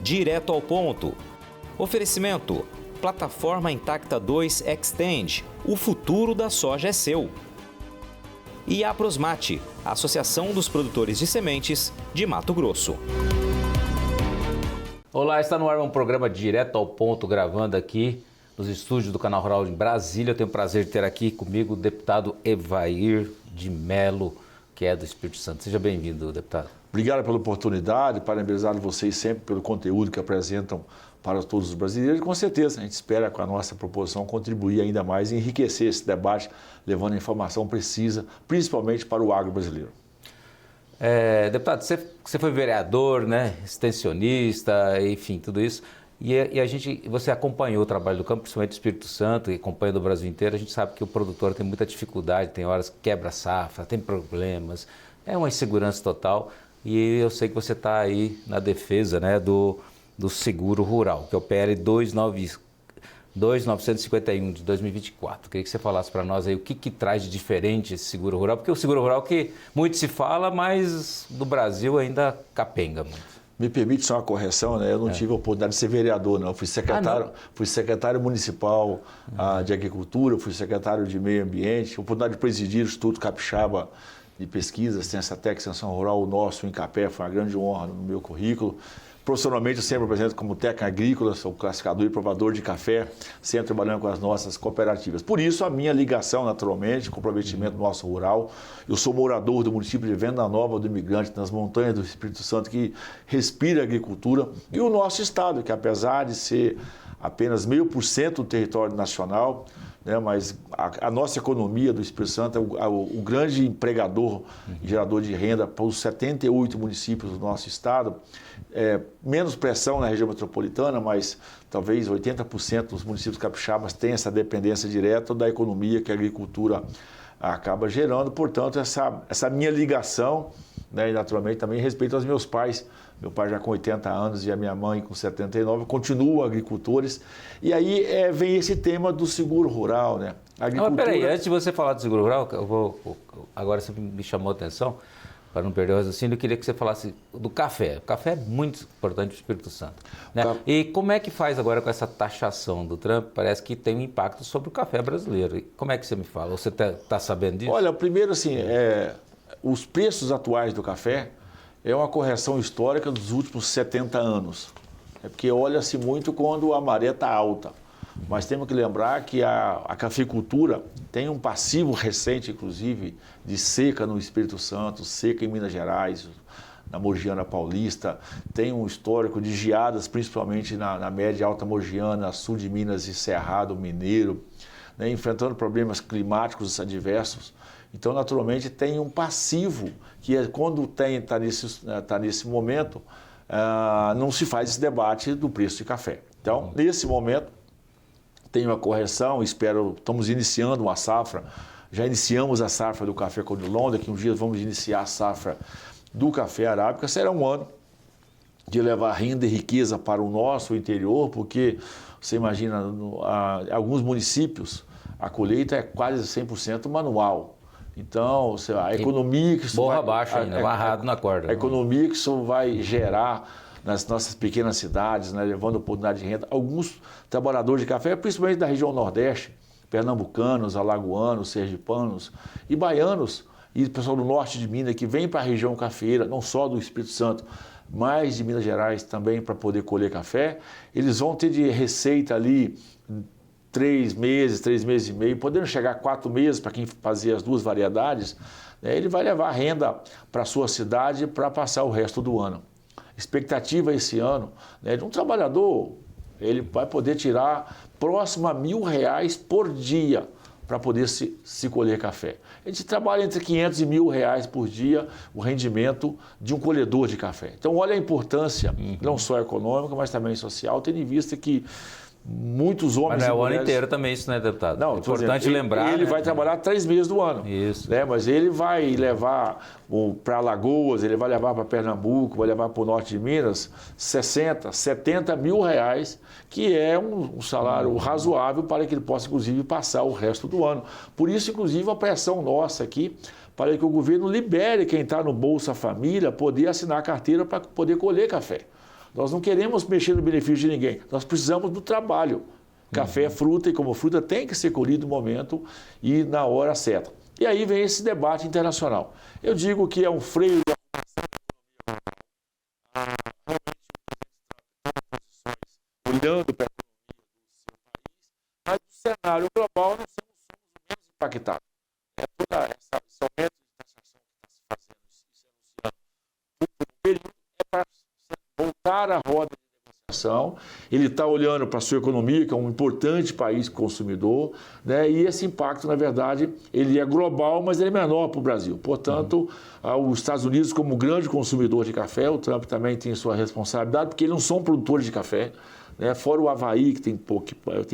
direto ao ponto. Oferecimento: Plataforma Intacta 2 Extend, o futuro da soja é seu. E a Aprosmate, a Associação dos Produtores de Sementes de Mato Grosso. Olá, está no ar um programa direto ao ponto, gravando aqui nos estúdios do Canal Rural em Brasília. Eu tenho o prazer de ter aqui comigo o deputado Evair de Mello, que é do Espírito Santo. Seja bem-vindo, deputado. Obrigado pela oportunidade, parabenizar vocês sempre pelo conteúdo que apresentam para todos os brasileiros. E com certeza a gente espera com a nossa proposição contribuir ainda mais e enriquecer esse debate, levando a informação precisa, principalmente para o agro brasileiro. Deputado, você foi vereador, né, extensionista, enfim, tudo isso. Você acompanhou o trabalho do campo, principalmente do Espírito Santo, e acompanha do Brasil inteiro. A gente sabe que o produtor tem muita dificuldade, tem horas que quebra a safra, tem problemas, é uma insegurança total. E eu sei que você está aí na defesa, né, do seguro rural, que é o PL 2951 de 2024. Queria que você falasse para nós aí o que traz de diferente esse seguro rural, porque o seguro rural que muito se fala, mas do Brasil ainda capenga muito. Me permite só uma correção, né? Eu não tive a oportunidade de ser vereador, não. Eu fui secretário municipal de Agricultura, fui secretário de Meio Ambiente, oportunidade de presidir o Instituto Capixaba de Pesquisa, Ciência Técnica, Extensão Rural, o nosso, em Capé, foi uma grande honra no meu currículo. Profissionalmente, eu sempre apresento como técnico agrícola, sou classificador e provador de café, sempre trabalhando com as nossas cooperativas. Por isso, a minha ligação, naturalmente, comprometimento nosso rural. Eu sou morador do município de Venda Nova do Imigrante, nas montanhas do Espírito Santo, que respira agricultura. E o nosso estado, que apesar de ser apenas 0,5% do território nacional, né, mas a nossa economia do Espírito Santo é o grande empregador e gerador de renda para os 78 municípios do nosso estado. Menos pressão na região metropolitana, mas talvez 80% dos municípios capixabas têm essa dependência direta da economia que a agricultura acaba gerando. Portanto, essa minha ligação, né, e naturalmente também respeito aos meus pais. Meu pai já com 80 anos e a minha mãe com 79, continuam agricultores. E aí vem esse tema do seguro rural, né? Mas peraí, antes de você falar do seguro rural, agora você me chamou a atenção, para não perder o raciocínio, eu queria que você falasse do café. O café é muito importante para o Espírito Santo, né? E como é que faz agora com essa taxação do Trump? Parece que tem um impacto sobre o café brasileiro. E como é que você me fala? Você está sabendo disso? Olha, primeiro assim, os preços atuais do café é uma correção histórica dos últimos 70 anos. É porque olha-se muito quando a maré está alta. Mas temos que lembrar que a cafeicultura tem um passivo recente, inclusive, de seca no Espírito Santo, seca em Minas Gerais, na Mogiana Paulista, tem um histórico de geadas, principalmente na média e alta Mogiana, sul de Minas e Cerrado Mineiro, né, enfrentando problemas climáticos adversos. Então, naturalmente, tem um passivo que quando está nesse momento, não se faz esse debate do preço de café. Então, nesse momento, tem uma correção, estamos iniciando uma safra, já iniciamos a safra do café Conilon, daqui uns dias vamos iniciar a safra do café arábica. Será um ano de levar renda e riqueza para o nosso interior, porque você imagina, alguns municípios, a colheita é quase 100% manual. Então, a economia que isso borra abaixo ainda, amarrado na corda. A economia que isso vai gerar nas nossas pequenas cidades, né, levando oportunidade de renda. Alguns trabalhadores de café, principalmente da região Nordeste, pernambucanos, alagoanos, sergipanos e baianos, e o pessoal do norte de Minas, que vem para a região cafeeira, não só do Espírito Santo, mas de Minas Gerais também, para poder colher café, eles vão ter de receita ali 3 meses e meio, podendo chegar a 4 meses para quem fazia as duas variedades, né, ele vai levar renda para a sua cidade para passar o resto do ano. Expectativa esse ano, né, de um trabalhador, ele vai poder tirar próximo a R$1.000 por dia para poder se colher café. A gente trabalha entre R$500 e R$1.000 por dia o rendimento de um colhedor de café. Então, olha a importância, não só econômica, mas também social, tendo em vista que muitos homens... Mas não é o ano inteiro também isso, né, deputado? Não, importante lembrar. Ele vai trabalhar 3 meses do ano. Isso. Né? Mas ele vai levar para Alagoas, ele vai levar para Pernambuco, vai levar para o norte de Minas 60, 70 mil reais, que é um salário razoável para que ele possa, inclusive, passar o resto do ano. Por isso, inclusive, a pressão nossa aqui para que o governo libere quem está no Bolsa Família poder assinar a carteira para poder colher café. Nós não queremos mexer no benefício de ninguém, nós precisamos do trabalho. Café é fruta e como fruta tem que ser colhido no momento e na hora certa. E aí vem esse debate internacional. Eu digo que é um freio de olhando para a economia do seu país, mas no cenário global nós somos os menos impactados. Toda esse aumento de taxação que está se fazendo, se anunciando, o período é para voltar à roda de negociação. Ele está olhando para a sua economia, que é um importante país consumidor, né? E esse impacto, na verdade, ele é global, mas ele é menor para o Brasil. Portanto, os Estados Unidos, como grande consumidor de café, o Trump também tem sua responsabilidade, porque eles não são produtores de café. Fora o Havaí, que tem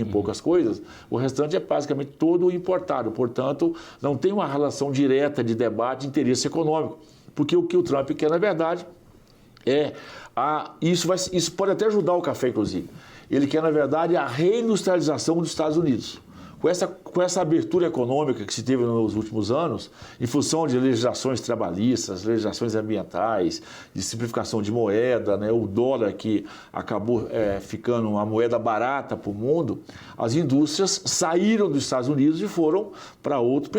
poucas coisas, o restante é basicamente todo importado. Portanto, não tem uma relação direta de debate de interesse econômico. Porque o que o Trump quer, na verdade, isso pode até ajudar o café, inclusive. Ele quer, na verdade, a reindustrialização dos Estados Unidos. Com essa abertura econômica que se teve nos últimos anos, em função de legislações trabalhistas, legislações ambientais, de simplificação de moeda, né, o dólar que acabou ficando uma moeda barata para o mundo, as indústrias saíram dos Estados Unidos e foram para outros,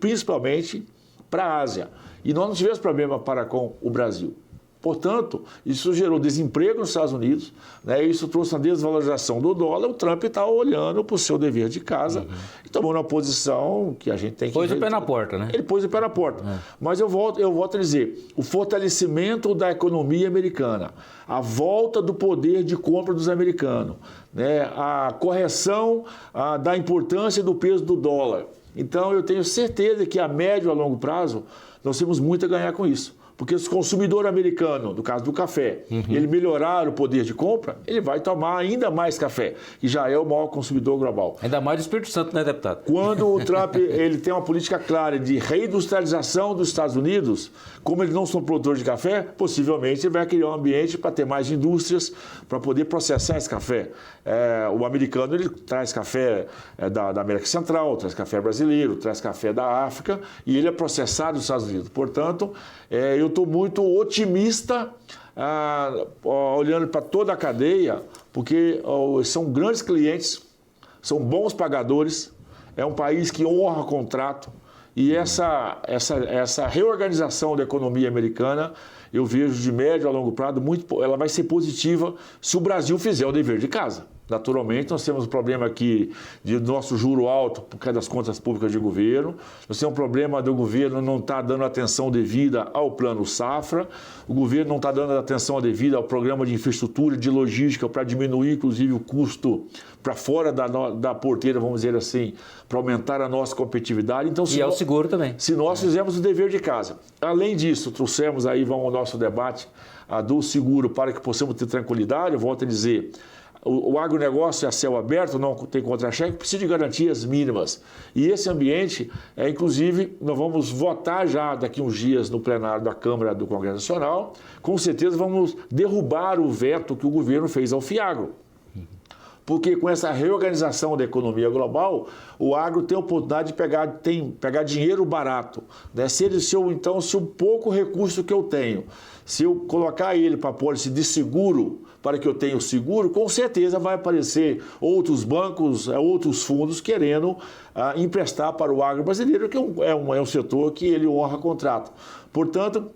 principalmente para a Ásia. E nós não tivemos problema para com o Brasil. Portanto, isso gerou desemprego nos Estados Unidos, né? Isso trouxe uma desvalorização do dólar. O Trump está olhando para o seu dever de casa e tomou uma posição que a gente tem que... Pôs o pé na porta, né? Ele pôs o pé na porta. Mas eu volto a dizer, o fortalecimento da economia americana, a volta do poder de compra dos americanos, né? A correção da importância do peso do dólar. Então, eu tenho certeza que a médio e a longo prazo, nós temos muito a ganhar com isso. Porque se o consumidor americano, no caso do café, ele melhorar o poder de compra, ele vai tomar ainda mais café, que já é o maior consumidor global. Ainda mais do Espírito Santo, né, deputado? Quando o Trump ele tem uma política clara de reindustrialização dos Estados Unidos, como eles não são produtores de café, possivelmente ele vai criar um ambiente para ter mais indústrias, para poder processar esse café. O americano ele traz café da América Central, traz café brasileiro, traz café da África, e ele é processado nos Estados Unidos. Portanto, eu estou muito otimista olhando para toda a cadeia, porque são grandes clientes, são bons pagadores, é um país que honra contrato, e essa reorganização da economia americana, eu vejo de médio a longo prazo, ela vai ser positiva se o Brasil fizer o dever de casa. Naturalmente, nós temos um problema aqui de nosso juro alto por causa das contas públicas de governo. Nós temos um problema do governo não estar dando atenção devida ao plano Safra. O governo não está dando atenção devida ao programa de infraestrutura e de logística para diminuir, inclusive, o custo para fora da porteira, vamos dizer assim, para aumentar a nossa competitividade. Então, o seguro também. Se nós fizermos o dever de casa. Além disso, trouxemos aí, vamos ao nosso debate do seguro para que possamos ter tranquilidade. Eu volto a dizer... O agronegócio é a céu aberto, não tem contra-cheque, precisa de garantias mínimas. E esse ambiente, inclusive, nós vamos votar já daqui uns dias no plenário da Câmara do Congresso Nacional. Com certeza vamos derrubar o veto que o governo fez ao FIAGRO. Porque com essa reorganização da economia global, o agro tem a oportunidade de pegar dinheiro barato. Né? Se o pouco recurso que eu tenho, se eu colocar ele para apólice de seguro, para que eu tenha o seguro, com certeza vai aparecer outros bancos, outros fundos querendo emprestar para o agro brasileiro, que é um setor que ele honra contrato. Portanto,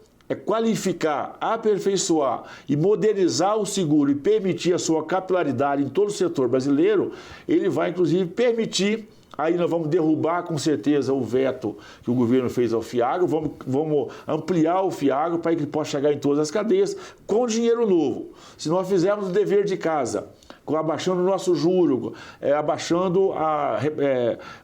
qualificar, aperfeiçoar e modernizar o seguro e permitir a sua capilaridade em todo o setor brasileiro, ele vai, inclusive, permitir, aí nós vamos derrubar, com certeza, o veto que o governo fez ao FIAGRO, vamos ampliar o FIAGRO para que ele possa chegar em todas as cadeias com dinheiro novo. Se nós fizermos o dever de casa, abaixando o nosso juro, abaixando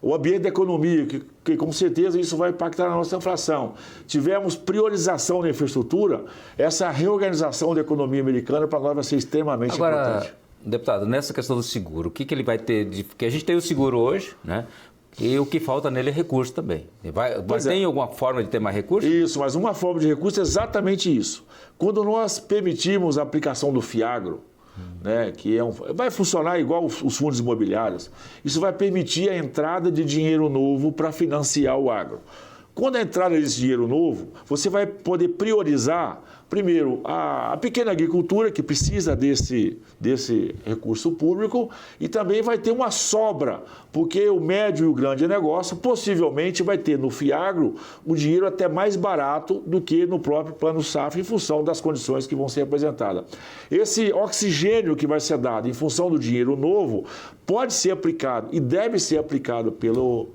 o ambiente da economia, que com certeza isso vai impactar na nossa inflação. Tivemos priorização na infraestrutura, essa reorganização da economia americana para nós vai ser extremamente importante. Deputado, nessa questão do seguro, o que ele vai ter porque a gente tem o seguro hoje, né? E o que falta nele é recurso também. Tem alguma forma de ter mais recurso? Isso, mas uma forma de recurso é exatamente isso. Quando nós permitimos a aplicação do FIAGRO, né, que vai funcionar igual os fundos imobiliários, isso vai permitir a entrada de dinheiro novo para financiar o agro. quando a entrada desse dinheiro novo, você vai poder priorizar, primeiro, a pequena agricultura, que precisa desse recurso público, e também vai ter uma sobra, porque o médio e o grande negócio possivelmente vai ter no FIAGRO o dinheiro até mais barato do que no próprio Plano Safra, em função das condições que vão ser apresentadas. Esse oxigênio que vai ser dado em função do dinheiro novo pode ser aplicado e deve ser aplicado pelo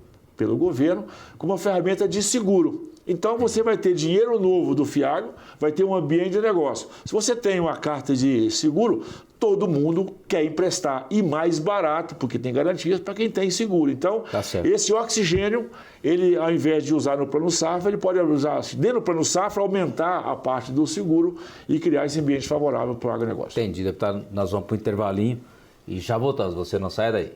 governo como uma ferramenta de seguro. Então, você vai ter dinheiro novo do FIAGRO, vai ter um ambiente de negócio. Se você tem uma carta de seguro, todo mundo quer emprestar, e mais barato, porque tem garantias para quem tem seguro. Então, esse oxigênio, ele, ao invés de usar no Plano Safra, ele pode usar dentro do Plano Safra, aumentar a parte do seguro e criar esse ambiente favorável para o agronegócio. Entendi, deputado. Nós vamos para o intervalinho e já voltamos. Você não sai daí.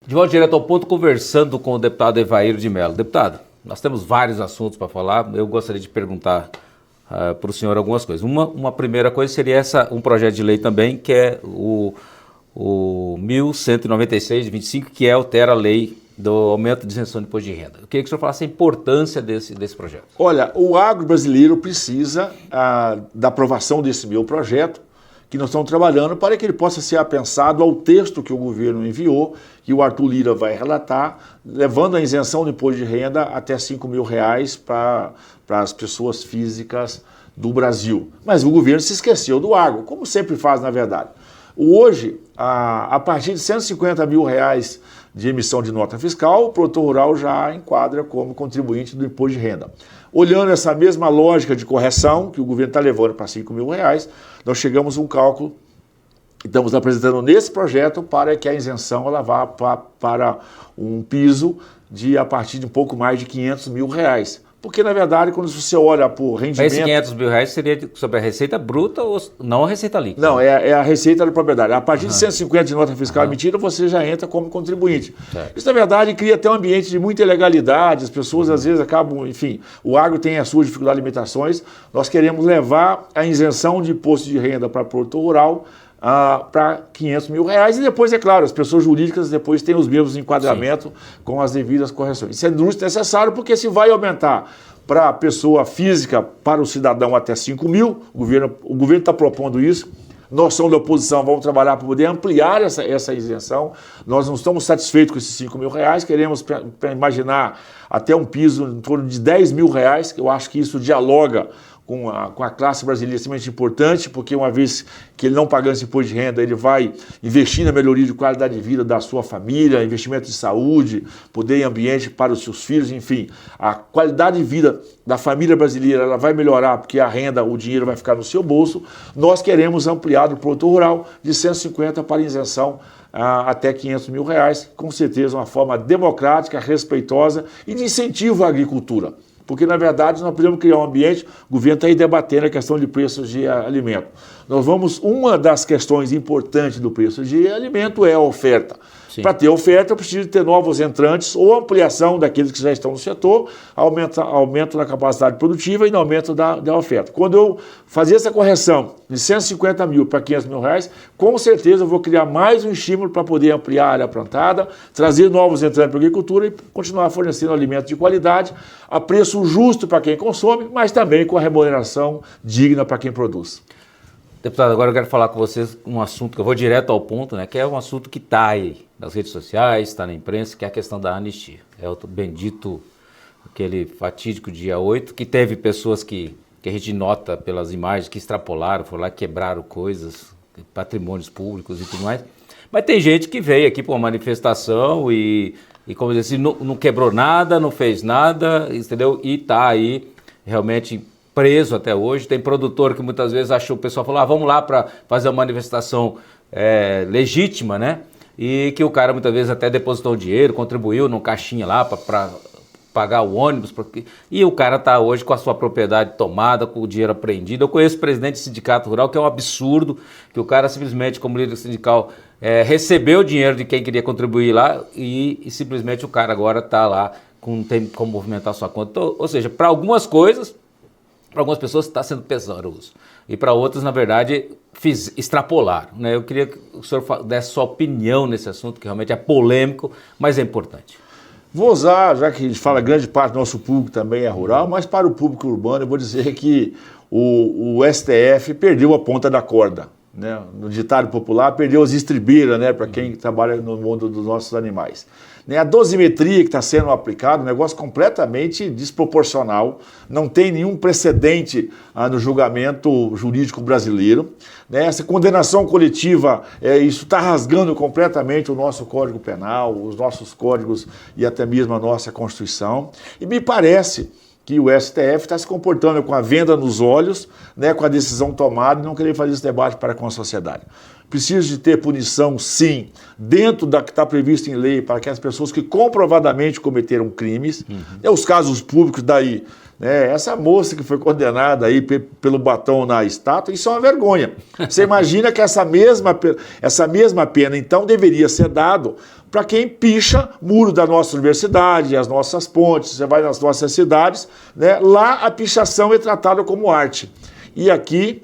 De volta direto ao ponto, conversando com o deputado Evair de Mello. Deputado, nós temos vários assuntos para falar. Eu gostaria de perguntar para o senhor algumas coisas. Uma primeira coisa seria um projeto de lei também, que é o 1196 de 25, que altera a lei do aumento de isenção de imposto de renda. Eu queria que o senhor falasse a importância desse projeto. Olha, o agro brasileiro precisa da aprovação desse meu projeto, que nós estamos trabalhando para que ele possa ser apensado ao texto que o governo enviou, que o Arthur Lira vai relatar, levando a isenção do imposto de renda até R$5.000 para as pessoas físicas do Brasil. Mas o governo se esqueceu do agro, como sempre faz, na verdade. Hoje, a partir de R$150.000 de emissão de nota fiscal, o produtor rural já enquadra como contribuinte do imposto de renda. Olhando essa mesma lógica de correção que o governo está levando para R$5.000, nós chegamos a um cálculo que estamos apresentando nesse projeto para que a isenção ela vá para um piso a partir de um pouco mais de R$500.000. Porque, na verdade, quando você olha por rendimento... Mas esses R$500.000 seria sobre a receita bruta ou não a receita líquida? Não, é a receita da propriedade. A partir de 150 de nota fiscal emitida, você já entra como contribuinte. Isso, na verdade, cria até um ambiente de muita ilegalidade. As pessoas, às vezes, acabam... Enfim, o agro tem as suas dificuldades de limitações. Nós queremos levar a isenção de imposto de renda para produtor rural para R$500.000. E depois, é claro, as pessoas jurídicas depois têm os mesmos enquadramentos com as devidas correções. Isso é necessário porque se vai aumentar para a pessoa física, para o cidadão até 5 mil, o governo está propondo isso. Nós somos da oposição, vamos trabalhar para poder ampliar essa isenção. Nós não estamos satisfeitos com esses R$5.000, queremos imaginar até um piso em torno de R$10.000, que eu acho que isso dialoga com a classe brasileira extremamente importante, porque uma vez que ele não pagando esse imposto de renda, ele vai investir na melhoria de qualidade de vida da sua família, investimento de saúde, poder e ambiente para os seus filhos, enfim. A qualidade de vida da família brasileira ela vai melhorar porque a renda, o dinheiro vai ficar no seu bolso. Nós queremos ampliar do produtor rural de 150 para isenção até R$500.000, com certeza uma forma democrática, respeitosa e de incentivo à agricultura. Porque, na verdade, nós podemos criar um ambiente, o governo está aí debatendo a questão de preços de alimento. Uma das questões importantes do preço de alimento é a oferta. Para ter oferta, eu preciso ter novos entrantes ou ampliação daqueles que já estão no setor, aumento na capacidade produtiva e aumento da oferta. Quando eu fazer essa correção de 150 mil para R$500.000, com certeza eu vou criar mais um estímulo para poder ampliar a área plantada, trazer novos entrantes para a agricultura e continuar fornecendo alimento de qualidade, a preço justo para quem consome, mas também com a remuneração digna para quem produz. Deputado, agora eu quero falar com vocês um assunto que eu vou direto ao ponto, né? Que é um assunto que está aí nas redes sociais, está na imprensa, que é a questão da anistia. É o bendito, aquele fatídico dia 8, que teve pessoas que a gente nota pelas imagens que extrapolaram, foram lá, quebraram coisas, patrimônios públicos e tudo mais. Mas tem gente que veio aqui para uma manifestação e como dizer assim, não quebrou nada, não fez nada, entendeu? E está aí realmente preso até hoje. Tem produtor que muitas vezes achou, o pessoal falou, vamos lá para fazer uma manifestação legítima, né? E que o cara muitas vezes até depositou o dinheiro, contribuiu num caixinha lá para pagar o ônibus. E o cara está hoje com a sua propriedade tomada, com o dinheiro apreendido. Eu conheço o presidente do sindicato rural, que é um absurdo, que o cara simplesmente, como líder sindical, recebeu o dinheiro de quem queria contribuir lá e simplesmente o cara agora está lá, tem como movimentar sua conta. Então, ou seja, para algumas coisas, Para algumas pessoas está sendo pesaroso. E para outras, na verdade, extrapolaram. Né? Eu queria que o senhor desse sua opinião nesse assunto, que realmente é polêmico, mas é importante. Vou usar, já que a gente fala grande parte do nosso público também é rural, mas para o público urbano eu vou dizer que o STF perdeu a ponta da corda. Né? No ditado popular, perdeu as estribeiras, né? Para quem trabalha no mundo dos nossos animais. A dosimetria que está sendo aplicada, um negócio completamente desproporcional, não tem nenhum precedente no julgamento jurídico brasileiro. Essa condenação coletiva, isso está rasgando completamente o nosso Código Penal, os nossos códigos e até mesmo a nossa Constituição. E me parece que o STF está se comportando com a venda nos olhos, com a decisão tomada e não querer fazer esse debate para com a sociedade. Precisa de ter punição, sim, dentro da que está previsto em lei para aquelas pessoas que comprovadamente cometeram crimes. Os casos públicos daí, essa moça que foi condenada aí pelo batom na estátua, isso é uma vergonha. Você imagina que essa mesma pena, então, deveria ser dado para quem picha muro da nossa universidade, as nossas pontes, você vai nas nossas cidades, lá a pichação é tratada como arte. E aqui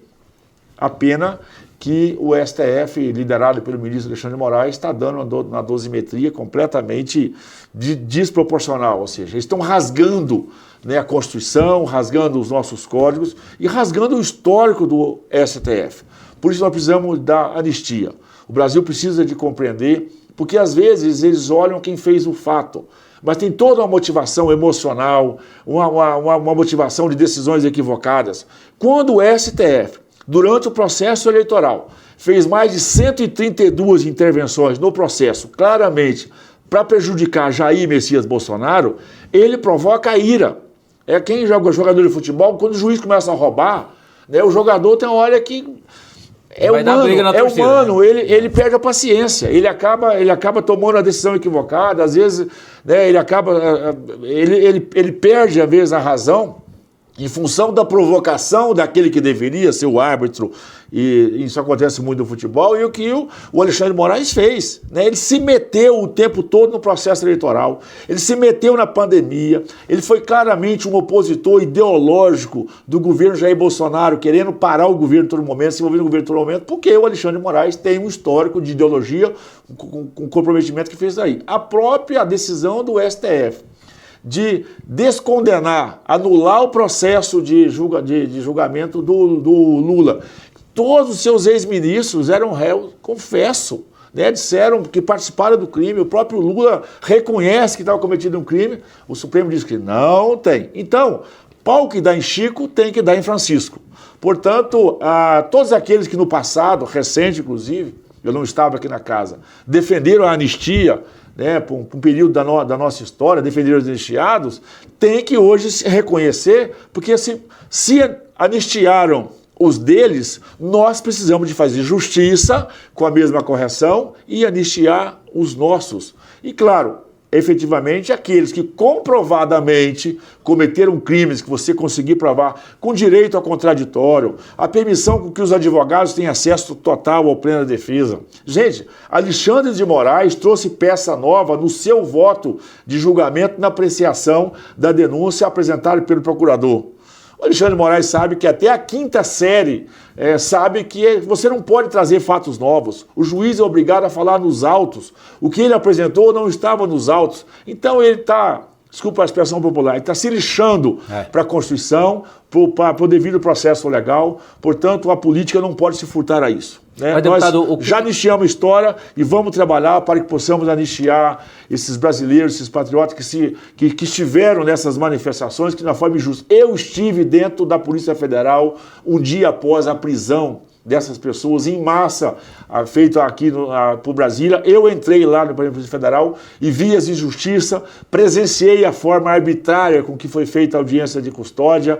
a pena que o STF, liderado pelo ministro Alexandre de Moraes, está dando na dosimetria completamente desproporcional, ou seja, eles estão rasgando a Constituição, rasgando os nossos códigos e rasgando o histórico do STF. Por isso nós precisamos da anistia. O Brasil precisa de compreender, porque às vezes eles olham quem fez o fato, mas tem toda uma motivação emocional, uma motivação de decisões equivocadas. Quando o STF, durante o processo eleitoral, fez mais de 132 intervenções no processo, claramente, para prejudicar Jair Messias Bolsonaro, ele provoca a ira. Quem joga jogador de futebol, quando o juiz começa a roubar, o jogador tem uma hora que humano, ele perde a paciência, ele acaba tomando a decisão equivocada, às vezes ele perde, às vezes, a razão, em função da provocação daquele que deveria ser o árbitro, e isso acontece muito no futebol, e o que o Alexandre de Moraes fez. Ele se meteu o tempo todo no processo eleitoral, ele se meteu na pandemia, ele foi claramente um opositor ideológico do governo Jair Bolsonaro, querendo parar o governo em todo momento, se envolver no governo em todo momento, porque o Alexandre de Moraes tem um histórico de ideologia, com comprometimento que fez aí. A própria decisão do STF de descondenar, anular o processo de julgamento do Lula. Todos os seus ex-ministros eram réus, confesso, disseram que participaram do crime, o próprio Lula reconhece que estava cometido um crime, o Supremo diz que não tem. Então, pau que dá em Chico tem que dar em Francisco. Portanto, todos aqueles que no passado, recente inclusive, eu não estava aqui na casa, defenderam a anistia, por um período da nossa história, defenderam os anistiados, tem que hoje se reconhecer, porque se anistiaram os deles, nós precisamos de fazer justiça com a mesma correção e anistiar os nossos. E claro, efetivamente, aqueles que comprovadamente cometeram crimes que você conseguir provar com direito ao contraditório, a permissão com que os advogados tenham acesso total ao pleno defesa. Gente, Alexandre de Moraes trouxe peça nova no seu voto de julgamento na apreciação da denúncia apresentada pelo procurador. O Alexandre de Moraes sabe que até a quinta série sabe que você não pode trazer fatos novos. O juiz é obrigado a falar nos autos. O que ele apresentou não estava nos autos. Então ele está, desculpa a expressão popular, ele está se lixando para a Constituição, para o devido processo legal. Portanto, a política não pode se furtar a isso. Mas, deputado, já anistiamos a história e vamos trabalhar para que possamos anistiar esses brasileiros, esses patriotas que estiveram nessas manifestações, que não foi injusto. Eu estive dentro da Polícia Federal um dia após a prisão dessas pessoas em massa, feito aqui por Brasília. Eu entrei lá no Polícia Federal e vi as injustiças, presenciei a forma arbitrária com que foi feita a audiência de custódia,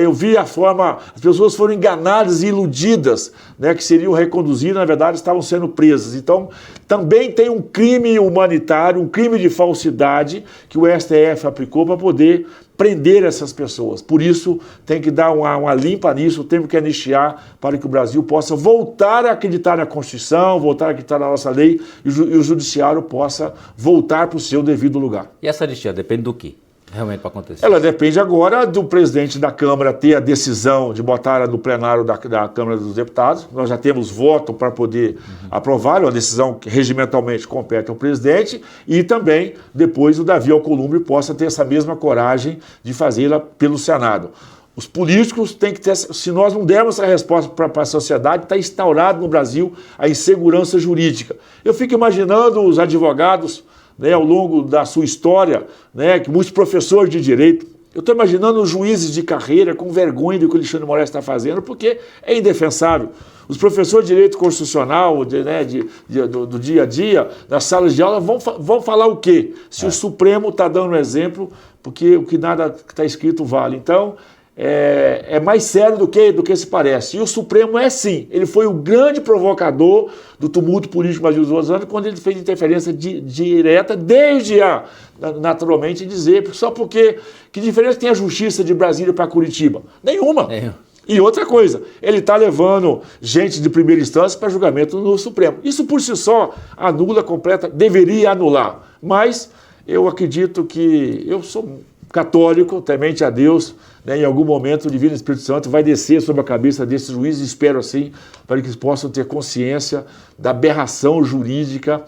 eu vi a forma, as pessoas foram enganadas e iludidas, que seriam reconduzidas, na verdade estavam sendo presas. Então, também tem um crime humanitário, um crime de falsidade que o STF aplicou para poder prender essas pessoas. Por isso, tem que dar uma limpa nisso, temos que anistiar para que o Brasil possa voltar a acreditar na Constituição, voltar a acreditar na nossa lei e o Judiciário possa voltar para o seu devido lugar. E essa anistia depende do quê? realmente para acontecer? Ela depende agora do presidente da Câmara ter a decisão de botar no plenário da Câmara dos Deputados. Nós já temos voto para poder aprovar, uma decisão que regimentalmente compete ao presidente, e também depois o Davi Alcolumbre possa ter essa mesma coragem de fazê-la pelo Senado. Os políticos têm que ter, se nós não dermos essa resposta para a sociedade, está instaurado no Brasil a insegurança jurídica. Eu fico imaginando os advogados, né, ao longo da sua história, né, que muitos professores de direito, eu estou imaginando os juízes de carreira com vergonha do que o Alexandre de Moraes está fazendo, porque é indefensável. Os professores de direito constitucional, do dia a dia, nas salas de aula, vão falar o quê? Se o Supremo está dando exemplo, porque o que nada está escrito vale. Então, é mais sério do que se parece. E o Supremo é sim, ele foi o grande provocador do tumulto político no Brasil dos outros anos, quando ele fez interferência direta, naturalmente, dizer, só porque, que diferença tem a justiça de Brasília para Curitiba? Nenhuma. E outra coisa, ele está levando gente de primeira instância para julgamento no Supremo. Isso por si só anula deveria anular. Mas eu acredito que eu sou católico, temente a Deus, né, em algum momento o Divino Espírito Santo vai descer sobre a cabeça desses juízes, espero assim, para que eles possam ter consciência da aberração jurídica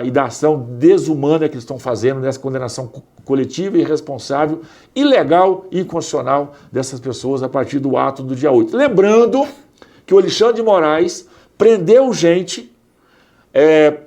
e da ação desumana que eles estão fazendo nessa condenação coletiva, irresponsável, ilegal e inconstitucional dessas pessoas a partir do ato do dia 8. Lembrando que o Alexandre de Moraes prendeu gente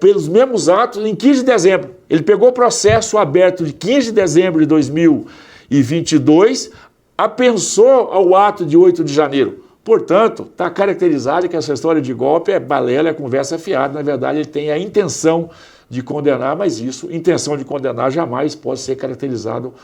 pelos mesmos atos em 15 de dezembro. Ele pegou o processo aberto de 15 de dezembro de 2022, apensou ao ato de 8 de janeiro. Portanto, está caracterizado que essa história de golpe é balela, é conversa fiada. Na verdade, ele tem a intenção de condenar, mas intenção de condenar jamais pode ser caracterizado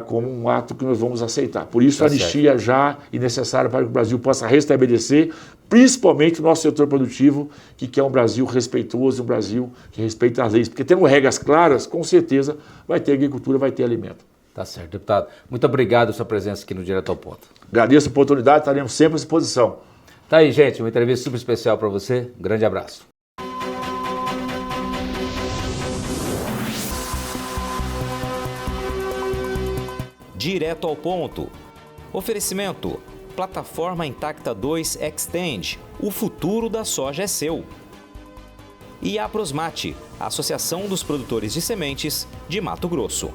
como um ato que nós vamos aceitar. Por isso, a anistia já é necessária para que o Brasil possa restabelecer, principalmente o nosso setor produtivo, que quer um Brasil respeitoso, um Brasil que respeita as leis. Porque tendo regras claras, com certeza vai ter agricultura, vai ter alimento. Tá certo, deputado. Muito obrigado pela sua presença aqui no Direto ao Ponto. Agradeço a oportunidade, estaremos sempre à disposição. Tá aí, gente, uma entrevista super especial para você. Um grande abraço. Direto ao Ponto. Oferecimento: Plataforma Intacta 2 Extend. O futuro da soja é seu. E a Aprosmate, Associação dos Produtores de Sementes de Mato Grosso.